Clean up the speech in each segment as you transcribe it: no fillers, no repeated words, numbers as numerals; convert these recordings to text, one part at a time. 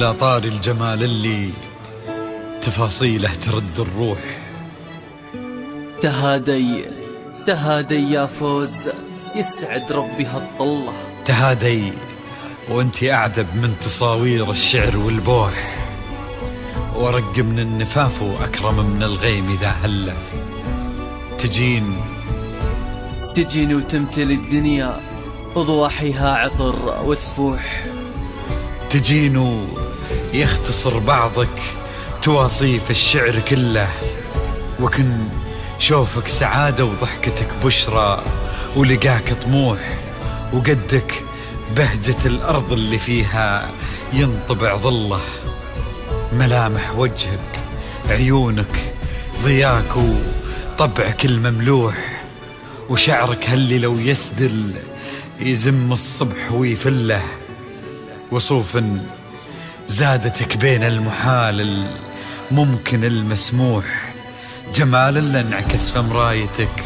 على طار الجمال اللي تفاصيله ترد الروح. تهادي تهادي يا فوز، يسعد ربي هالطلة. تهادي وانتي أعذب من تصاوير الشعر والبوح، ورق من النفاف وأكرم من الغيم إذا هلا. تجين وتمتلي الدنيا وضواحيها عطر وتفوح. تجين ويختصر بعضك تواصيف الشعر كله، وكن شوفك سعادة وضحكتك بشرى ولقاك طموح، وقدك بهجة الأرض اللي فيها ينطبع ظله. ملامح وجهك عيونك ضياك وطبعك المملوح، وشعرك هاللي لو يسدل يزم الصبح ويفله. وصوف زادتك بين المحال الممكن المسموح، جمال اللي انعكس في مرايتك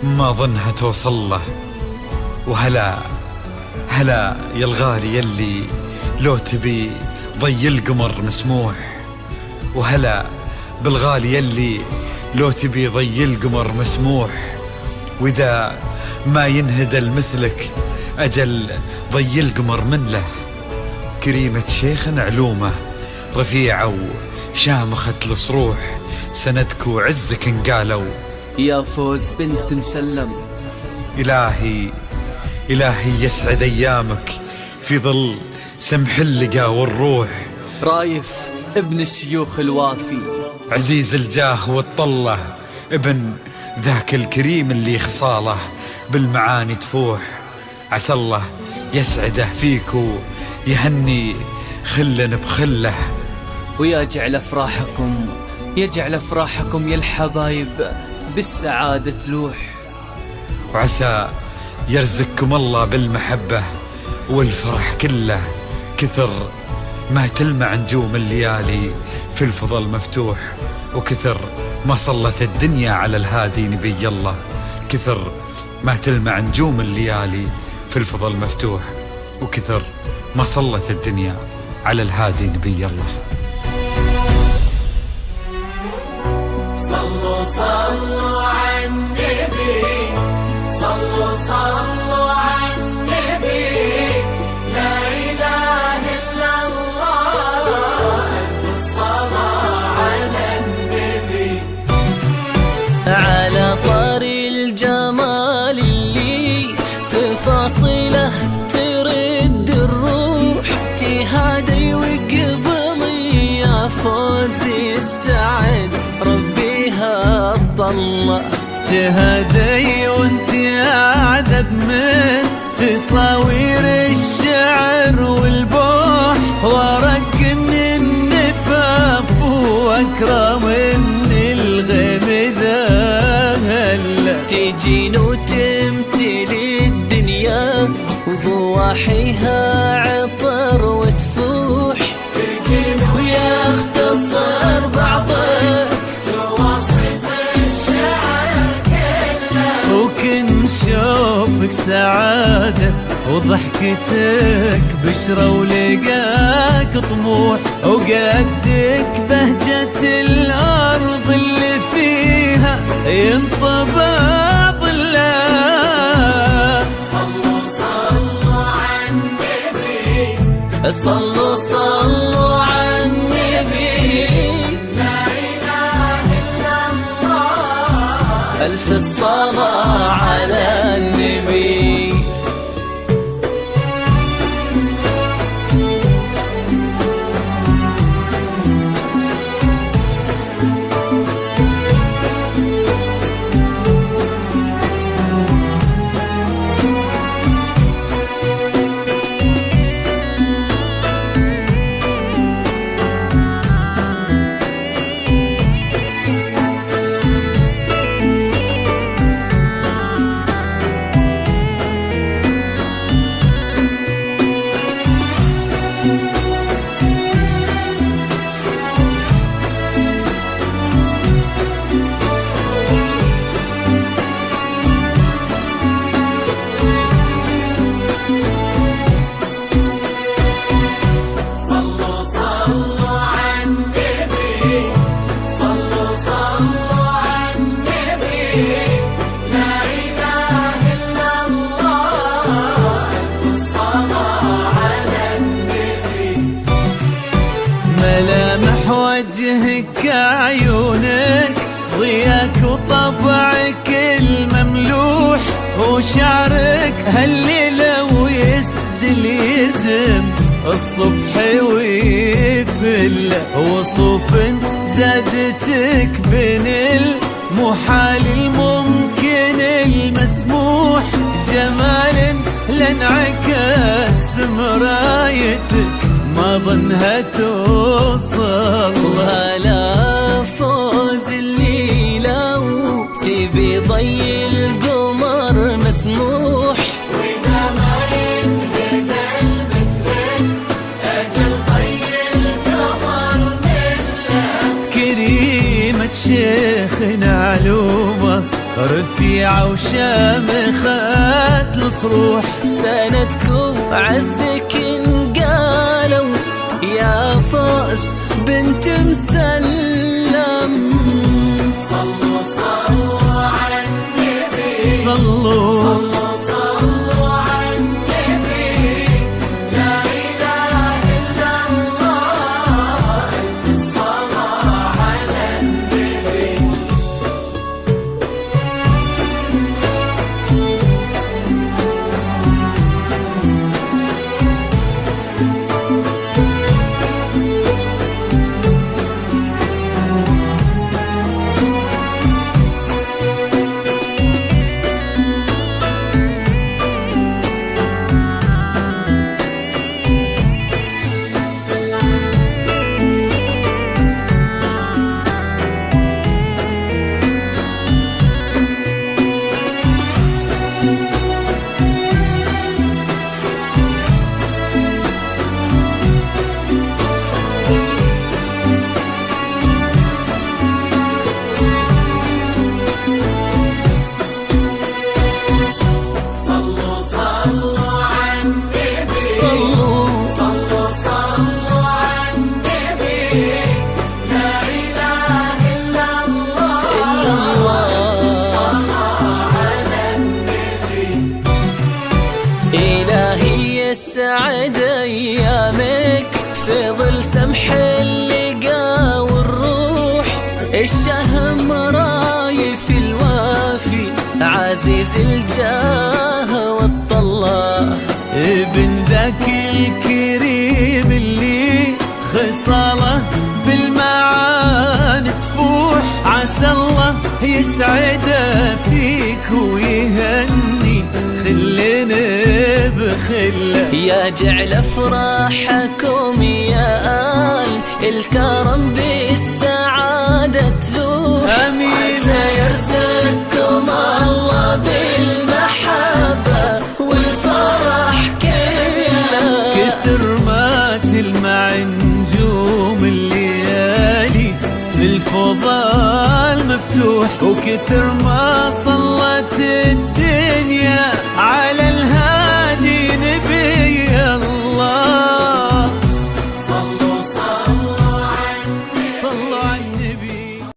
ما ظنها توصل له. وهلا يا الغالي يلي لو تبي ضي القمر مسموح، وهلا بالغالي يلي لو تبي ضي القمر مسموح. وإذا ما ينهدل مثلك أجل ضي القمر من له. كريمة شيخ علومه رفيعة وشامخة الصروح، سندك وعزك انقالوا. يا فوز بنت مسلم، إلهي يسعد أيامك في ظل سمح اللقا والروح. رايف ابن الشيوخ الوافي، عزيز الجاه والطلة، ابن ذاك الكريم اللي خصاله بالمعاني تفوح. عسى الله يسعده فيك ويهني خلا بخله. ويجعل أفراحكم يا الحبايب بالسعادة تلوح. وعسى يرزقكم الله بالمحبة والفرح كله، كثر ما تلمع نجوم الليالي في الفضل مفتوح. وكثر ما صلت الدنيا على الهادي نبي الله، كثر ما تلمع نجوم الليالي في الفضل مفتوح. وكثر ما صلت الدنيا على الهادي نبي الله. صلوا صلوا على النبي، صلوا على النبي، لا إله إلا الله، ألف الصلاة على النبي. على طار الجمال اللي تفاصيله ترد الروح. تهادي وقبلي يا فوزي السعد ربي هالطلة. تهادي وانت أعذب من تصاوير الشعر والبوح، ورق من النفاف وأكرم من الغيم ذا هلا. تجين وتمتلي الدنيا وضواحيها عطر وتفوح، ويختصر بعضك تواصف الشعر كله، وكن شوفك سعادة وضحكتك بشرى ولقاك طموح، وقدك بهجة الأرض اللي فيها ينطبع ظله. صلوا على النبي، صلوا على النبي، لا إله إلا الله، ألف الصلاة على النبي. وشعرك هالليلة ويسدل يزم الصبح ويفل وصوف زادتك بين المحال الممكن المسموح جمال لانعكس في مرايتك ما ظنها توصل. وهلا فوز الليلة وتبي ضي القمر مسموح وإذا ما ينهدى مثلك أجل ضي القمر ملة. كريمة شيخنا علومة رفيعة وشامخة الصروح سندكم عزك انقالوا يا فوز بنت مسلم. صلوا صلوا على النبي صلوا صلوا على النبي لا إله إلا الله ألف الصلاة على النبي. يسعد ايامك في ظل سمح اللقا والروح الشهم رايف الوافي عزيز الجاه والطلة ابن ذاك الكريم اللي خصاله بالمعاني تفوح عسى الله يسعده فيك ويهني خلنا بخله يا جعل افراحكم يا آل الكرم بالسعادة تلوح امين سيرزقكم الله بالمحبة والفرح كله كثر ما تلمع نجوم الليالي في الفضاء المفتوح وكثر ما صلت الدنيا